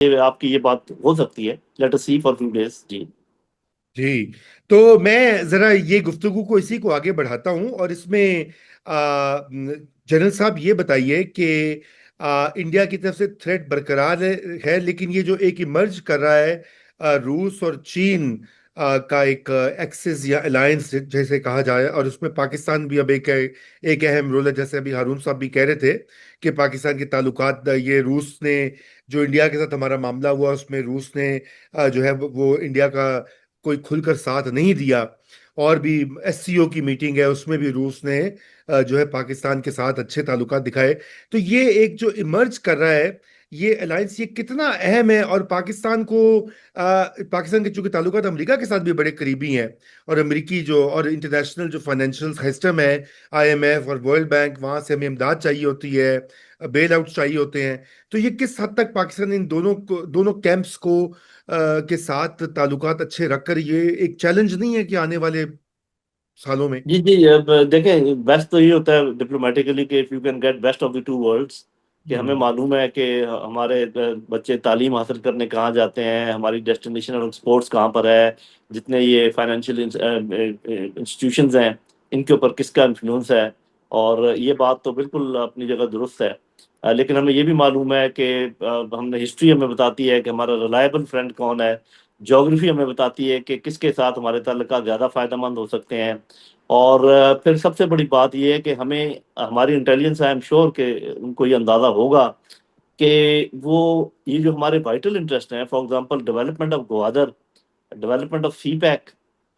آپ کی یہ بات ہو سکتی ہے. Let us see for few days. جی جی، تو میں ذرا یہ گفتگو کو اسی کو آگے بڑھاتا ہوں، اور اس میں جنرل صاحب یہ بتائیے کہ انڈیا کی طرف سے تھریٹ برقرار ہے، لیکن یہ جو ایک ایمرج کر رہا ہے روس اور چین کا ایک ایکسس یا الائنس جیسے کہا جائے، اور اس میں پاکستان بھی اب ایک اہم رول ہے، جیسے ابھی ہارون صاحب بھی کہہ رہے تھے کہ پاکستان کے تعلقات، یہ روس نے جو انڈیا کے ساتھ ہمارا معاملہ ہوا اس میں روس نے جو ہے وہ انڈیا کا کوئی کھل کر ساتھ نہیں دیا، اور بھی ایس سی او کی میٹنگ ہے اس میں بھی روس نے جو ہے پاکستان کے ساتھ اچھے تعلقات دکھائے. تو یہ ایک جو ایمرج کر رہا ہے یہ الائنس، یہ کتنا اہم ہے؟ اور پاکستان کو پاکستان کے چونکہ تعلقات امریکہ کے ساتھ بھی بڑے قریبی ہیں، اور امریکی جو اور انٹرنیشنل جو فائنینشیل سسٹم ہے، آئی ایم ایف اور ورلڈ بینک، وہاں سے ہمیں امداد چاہیے ہوتی ہے، بیل آؤٹ چاہیے ہوتے ہیں. تو یہ کس حد تک پاکستان ان دونوں کیمپس کو کے ساتھ تعلقات اچھے رکھ کر یہ ایک چیلنج نہیں ہے کہ آنے والے سالوں میں؟ جی جی. اب دیکھیں، بیسٹ تو یہ ہوتا ہے ڈپلومیٹیکلی کہ if you can get best of the two worlds, کہ ہمیں ہم، معلوم ہے کہ ہمارے بچے تعلیم حاصل کرنے کہاں جاتے ہیں، ہماری ڈیسٹینیشن اور اسپورٹس کہاں پر ہے، جتنے یہ فائنینشیل انسٹیٹیوشنز ہیں ان کے اوپر کس کا انفلوئنس ہے. اور یہ بات تو بالکل اپنی جگہ درست ہے. لیکن ہمیں یہ بھی معلوم ہے کہ ہم نے ہسٹری ہمیں بتاتی ہے کہ ہمارا ریلائبل فرینڈ کون ہے. جغرافی ہمیں بتاتی ہے کہ کس کے ساتھ ہمارے تعلقات زیادہ فائدہ مند ہو سکتے ہیں. اور پھر سب سے بڑی بات یہ ہے کہ ہمیں ہماری انٹیلیجنس، آئی ایم شیور کہ ان کو یہ اندازہ ہوگا کہ وہ یہ جو ہمارے وائٹل انٹرسٹ ہیں، for example development of Gwadar, development of CPEC,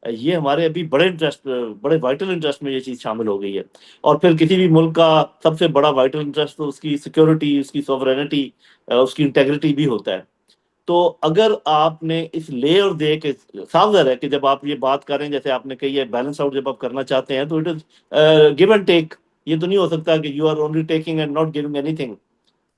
یہ ہمارے ابھی بڑے انٹرسٹ، بڑے وائٹل انٹرسٹ میں یہ چیز شامل ہو گئی ہے. اور پھر کسی بھی ملک کا سب سے بڑا وائٹل انٹرسٹ تو اس کی سیکیورٹی، اس کی سوورینٹی، اس کی انٹیگریٹی بھی ہوتا ہے. تو اگر آپ نے اس لے اور دے کے، صاف ظاہر ہے کہ جب آپ یہ بات کریں جیسے آپ نے کہی ہے بیلنس آؤٹ جب آپ کرنا چاہتے ہیں تو it is give and take. یہ تو نہیں ہو سکتا کہ you are only taking and not giving anything.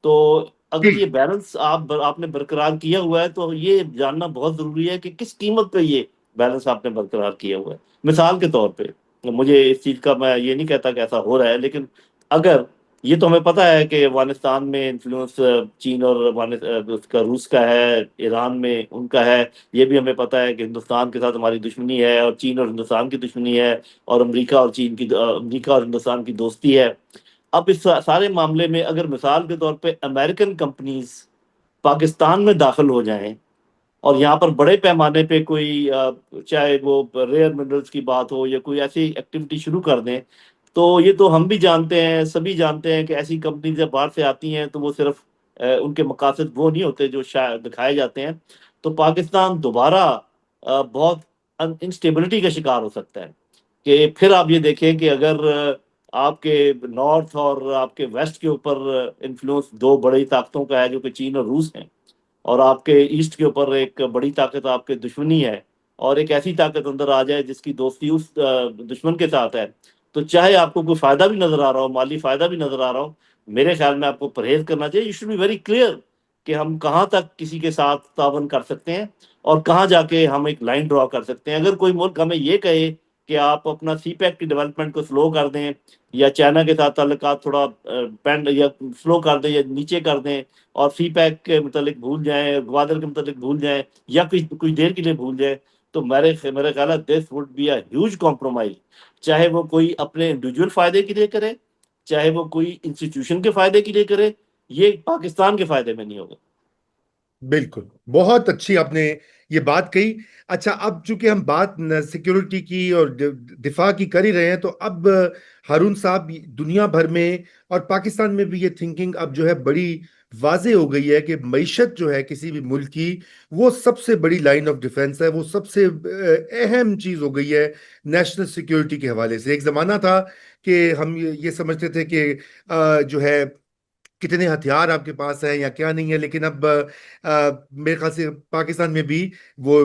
تو اگر جی یہ بیلنس آپ نے برقرار کیا ہوا ہے تو یہ جاننا بہت ضروری ہے کہ کس قیمت پہ یہ بیلنس آپ نے برقرار کیا ہوا ہے. مثال کے طور پہ، مجھے اس چیز کا، میں یہ نہیں کہتا کہ ایسا ہو رہا ہے، لیکن اگر یہ تو ہمیں پتہ ہے کہ افغانستان میں انفلوئنس چین اور اس کا روس کا ہے، ایران میں ان کا ہے. یہ بھی ہمیں پتہ ہے کہ ہندوستان کے ساتھ ہماری دشمنی ہے، اور چین اور ہندوستان کی دشمنی ہے، اور امریکہ اور چین کی، امریکہ اور ہندوستان کی دوستی ہے. اب اس سارے معاملے میں اگر مثال کے طور پہ امریکن کمپنیز پاکستان میں داخل ہو جائیں اور یہاں پر بڑے پیمانے پہ کوئی چاہے وہ ریئر منرلز کی بات ہو یا کوئی ایسی ایکٹیویٹی شروع کر دیں، تو یہ تو ہم بھی جانتے ہیں، سبھی جانتے ہیں کہ ایسی کمپنیز جب باہر سے آتی ہیں تو وہ صرف ان کے مقاصد وہ نہیں ہوتے جو شاید دکھائے جاتے ہیں. تو پاکستان دوبارہ بہت انسٹیبلٹی کا شکار ہو سکتا ہے. کہ پھر آپ یہ دیکھیں کہ اگر آپ کے نارتھ اور آپ کے ویسٹ کے اوپر انفلوئنس دو بڑی طاقتوں کا ہے جو کہ چین اور روس ہیں، اور آپ کے ایسٹ کے اوپر ایک بڑی طاقت آپ کے دشمنی ہے، اور ایک ایسی طاقت اندر آ جائے جس کی دوستی اس دشمن کے ساتھ ہے، تو چاہے آپ کو کوئی فائدہ بھی نظر آ رہا ہو، مالی فائدہ بھی نظر آ رہا ہو، میرے خیال میں آپ کو پرہیز کرنا چاہیے. You should be very clear کہ ہم کہاں تک کسی کے ساتھ تعاون کر سکتے ہیں اور کہاں جا کے ہم ایک لائن ڈرا کر سکتے ہیں. اگر کوئی ملک ہمیں یہ کہے کہ آپ اپنا سی پیک کی ڈیولپمنٹ کو سلو کر دیں، یا چائنا کے ساتھ تعلقات تھوڑا پینڈ یا سلو کر دیں یا نیچے کر دیں، اور سی پیک کے متعلق بھول جائیں، گوادر کے متعلق بھول جائیں، یا کچھ دیر کے لیے بھول جائیں، تو میرے خیال ہے this would be a huge compromise. چاہے وہ کوئی اپنے انڈیویجول فائدے کے لیے کرے، چاہے وہ کوئی انسٹیٹیوشن کے فائدے کے لیے کرے، یہ پاکستان کے فائدے میں نہیں ہوگا. بالکل، بہت اچھی آپ نے یہ بات کہی. اچھا، اب چونکہ ہم بات سیکیورٹی کی اور دفاع کی کر ہی رہے ہیں، تو اب ہارون صاحب، دنیا بھر میں اور پاکستان میں بھی یہ تھنکنگ اب جو ہے بڑی واضح ہو گئی ہے کہ معیشت جو ہے کسی بھی ملک کی، وہ سب سے بڑی لائن آف ڈیفنس ہے، وہ سب سے اہم چیز ہو گئی ہے نیشنل سیکیورٹی کے حوالے سے. ایک زمانہ تھا کہ ہم یہ سمجھتے تھے کہ جو ہے کتنے ہتھیار آپ کے پاس ہیں یا کیا نہیں ہے، لیکن اب میرے خیال سے پاکستان میں بھی وہ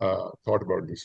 thought about this.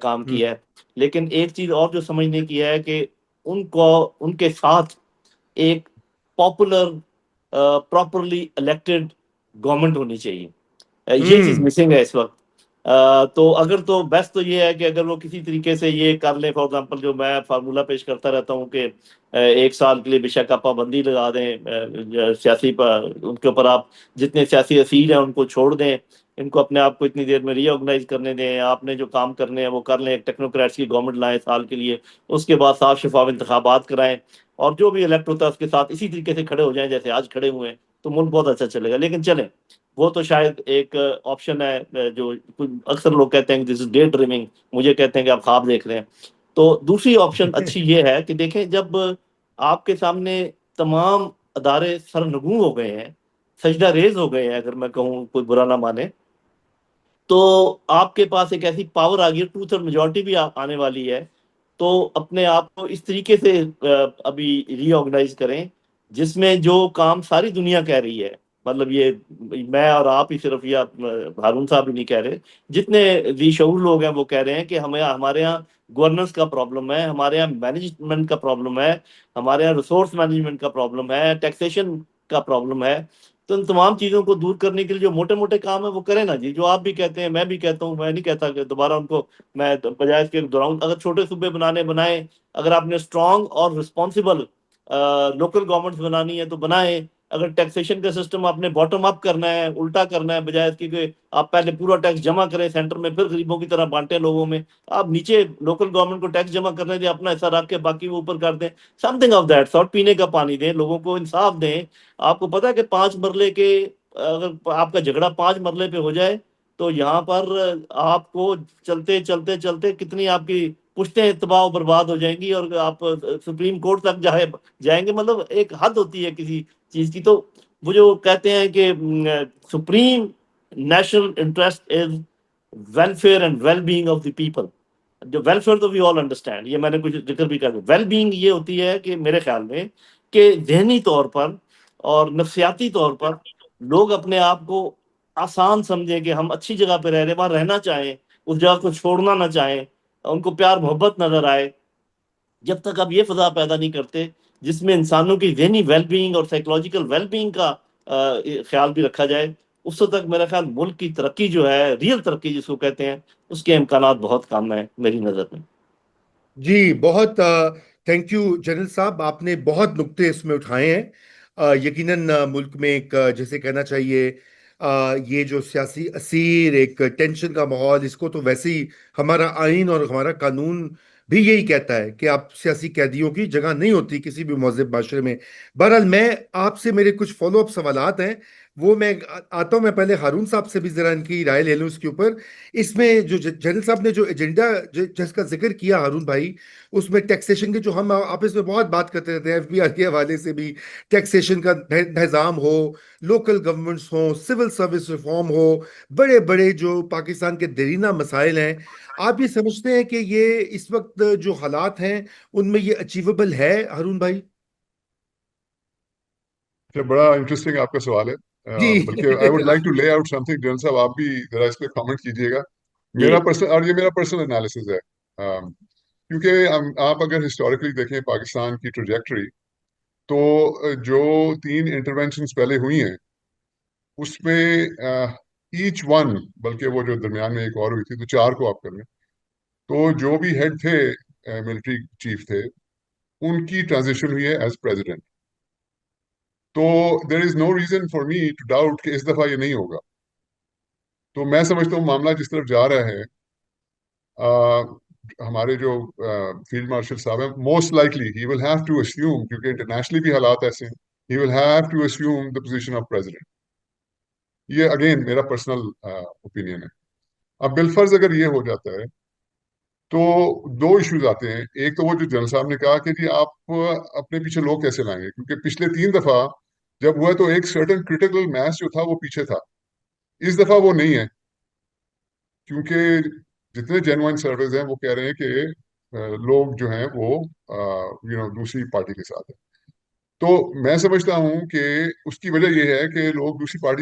کام کیا ہے. لیکن ایک چیز اور جو سمجھنے کی ہے کہ ان کے ساتھ ایک پاپولر پراپرلی الیکٹڈ گورنمنٹ ہونی چاہیے. یہ چیز مسنگ ہے اس وقت. تو اگر تو بیسٹ تو یہ ہے کہ اگر وہ کسی طریقے سے یہ کر لیں، فار ایگزامپل جو میں فارمولہ پیش کرتا رہتا ہوں کہ 1 سال کے لیے بے شک آپ پابندی لگا دیں سیاسی ان کے اوپر، آپ جتنے سیاسی اسیر ہیں ان کو چھوڑ دیں، ان کو اپنے آپ کو اتنی دیر میں ری آرگنائز کرنے دیں، آپ نے جو کام کرنے ہیں وہ کر لیں، ایک ٹیکنوکریٹس کی گورنمنٹ لائیں سال کے لیے، اس کے بعد صاف شفاف انتخابات کرائیں، اور جو بھی الیکٹ ہوتا ہے اس کے ساتھ اسی طریقے سے کھڑے ہو جائیں جیسے آج کھڑے ہوئے ہیں، تو ملک بہت اچھا چلے گا. لیکن چلیں، وہ تو شاید ایک آپشن ہے جو اکثر لوگ کہتے ہیں کہ دس از ڈے ڈریمنگ، مجھے کہتے ہیں کہ آپ خواب دیکھ رہے ہیں. تو دوسری آپشن اچھی یہ ہے کہ دیکھیں، جب آپ کے سامنے تمام ادارے سرنگوں ہو گئے ہیں، سجدہ ریز ہو گئے ہیں، اگر میں کہوں کوئی برا نہ مانے، تو آپ کے پاس ایک ایسی پاور آ گئی ہے، 2/3 میجورٹی بھی آنے والی ہے. تو اپنے آپ کو اس طریقے سے ابھی ری آرگنائز کریں جس میں جو کام ساری دنیا کہہ رہی ہے، مطلب یہ میں اور آپ ہی صرف، یا ہارون صاحب ہی نہیں کہہ رہے، جتنے ذی شعور لوگ ہیں وہ کہہ رہے ہیں کہ ہمارے یہاں گورننس کا پرابلم ہے، ہمارے یہاں مینجمنٹ کا پرابلم ہے، ہمارے یہاں ریسورس مینجمنٹ کا پرابلم ہے، ٹیکسیشن کا پرابلم ہے. تو ان تمام چیزوں کو دور کرنے کے لیے جو موٹے موٹے کام ہیں وہ کریں نا جی، جو آپ بھی کہتے ہیں، میں بھی کہتا ہوں، میں نہیں کہتا کہ دوبارہ ان کو میں بجائے اس کے دہراؤں. اگر چھوٹے صوبے بنائیں، اگر آپ نے اسٹرانگ اور رسپانسبل لوکل گورنمنٹس بنانی ہے تو بنائیں. اگر ٹیکسیشن کا سسٹم آپ نے باٹم اپ کرنا ہے، الٹا کرنا ہے، بجائے اس کی کہ آپ پہلے پورا ٹیکس جمع کریں سینٹر میں، پھر غریبوں کی طرح بانٹیں لوگوں میں، آپ نیچے لوکل گورنمنٹ کو ٹیکس جمع کرنے دیں، اپنا حصہ رکھ کے باقی وہ اوپر کر دیں. Some thing of that sort, پینے کا پانی دیں، لوگوں کو انصاف دیں. آپ کو پتا ہے کہ 5 مرلے کے، اگر آپ کا جھگڑا 5 مرلے پہ ہو جائے تو یہاں پر آپ کو چلتے چلتے چلتے کتنی آپ کی پشتیں تباہ و برباد ہو جائیں گی، اور آپ سپریم کورٹ تک جائیں گے. مطلب ایک حد ہوتی ہے کسی چیز کی. تو وہ جو کہتے ہیں کہ supreme national interest is welfare and well being of the people. جو ویلفیئر تو وی آل انڈرسٹینڈ، یہ میں نے کچھ ذکر بھی کر دیا. ویل بینگ یہ ہوتی ہے کہ میرے خیال میں کہ ذہنی طور پر اور نفسیاتی طور پر لوگ اپنے آپ کو آسان سمجھیں کہ ہم اچھی جگہ پہ رہ رہے ہیں، وہاں رہنا چاہیں، اس جگہ کو چھوڑنا نہ چاہیں، ان کو پیار محبت نظر آئے. جب تک آپ یہ فضا پیدا نہیں کرتے جس میں انسانوں کی ذہنی ویل بینگ اور سائیکولوجیکل ویل بینگ کا خیال بھی رکھا جائے، اس وقت تک میرا خیال ملک کی ترقی جو ہے، ریل ترقی جس کو کہتے ہیں، اس کے امکانات بہت کم ہیں میری نظر میں. جی بہت تھینک یو جنرل صاحب، آپ نے بہت نکتے اس میں اٹھائے ہیں. یقیناً ملک میں ایک جیسے کہنا چاہیے یہ جو سیاسی اسیر، ایک ٹینشن کا ماحول، اس کو تو ویسے ہی ہمارا آئین اور ہمارا قانون بھی یہی کہتا ہے کہ آپ سیاسی قیدیوں کی جگہ نہیں ہوتی کسی بھی مہذب معاشرے میں. بہرحال میں آپ سے میرے کچھ فالو اپ سوالات ہیں، وہ میں آتا ہوں. میں پہلے ہارون صاحب سے بھی ذرا ان کی رائے لے لوں اس کے اوپر. اس میں جو جنرل صاحب نے جو ایجنڈا جس کا ذکر کیا ہارون بھائی، اس میں ٹیکسیشن کی جو ہم آپس میں بہت بات کرتے رہتے ہیں، ایف بی آر کے حوالے سے بھی ٹیکسیشن کا نظام ہو، لوکل گورنمنٹس ہوں، سول سروس ریفارم ہو، بڑے بڑے جو پاکستان کے دیرینہ مسائل ہیں، آپ یہ سمجھتے ہیں کہ یہ اس وقت جو حالات ہیں ان میں یہ اچیویبل ہے ہارون بھائی؟ بڑا انٹرسٹنگ آپ کا سوال ہے. جی بلکہ I would like to lay out something. جن صاحب آپ بھی ذرا اس پہ کامنٹ کیجیے گا. جی اور یہ میرا پرسنل انالیسز ہے. کیونکہ آپ اگر ہسٹوریکلی دیکھیں پاکستان کی ٹریجیکٹری، تو جو 3 انٹرونشنز پہلے ہوئی ہیں اس میں ایچ ون، بلکہ وہ جو درمیان میں ایک اور ہوئی تھی، تو 4 کو آپ کر لیں، تو جو بھی ہیڈ تھے، ملٹری چیف تھے، ان کی ٹرانزیشن ہوئی ہے ایز پریزیڈنٹ. تو there is no reason for me to doubt کہ اس دفعہ یہ نہیں ہوگا. تو میں سمجھتا ہوں معاملہ جس طرف جا رہا ہے، ہمارے جو فیلڈ مارشل صاحب ہیں، most likely he will have to assume, کیونکہ انٹرنیشنلی بھی حالات ایسے ہیں، he will have to assume the position of president. یہ اگین میرا پرسنل اوپینین ہے. اب بالفرض اگر یہ ہو جاتا ہے تو 2 ایشوز آتے ہیں. ایک تو وہ جو جنرل صاحب نے کہا کہ جی آپ اپنے پیچھے لوگ کیسے لائیں گے، کیونکہ پچھلے 3 دفعہ جب ہوا تو ایک سرٹن کریٹیکل میس جو تھا وہ پیچھے تھا. اس دفعہ وہ نہیں ہے، کیونکہ جتنے جینوائن سروس ہیں وہ کہہ رہے ہیں کہ لوگ جو ہیں وہ دوسری پارٹی کے ساتھ ہیں. تو میں سمجھتا ہوں کہ اس کی وجہ یہ ہے کہ لوگ دوسری پارٹی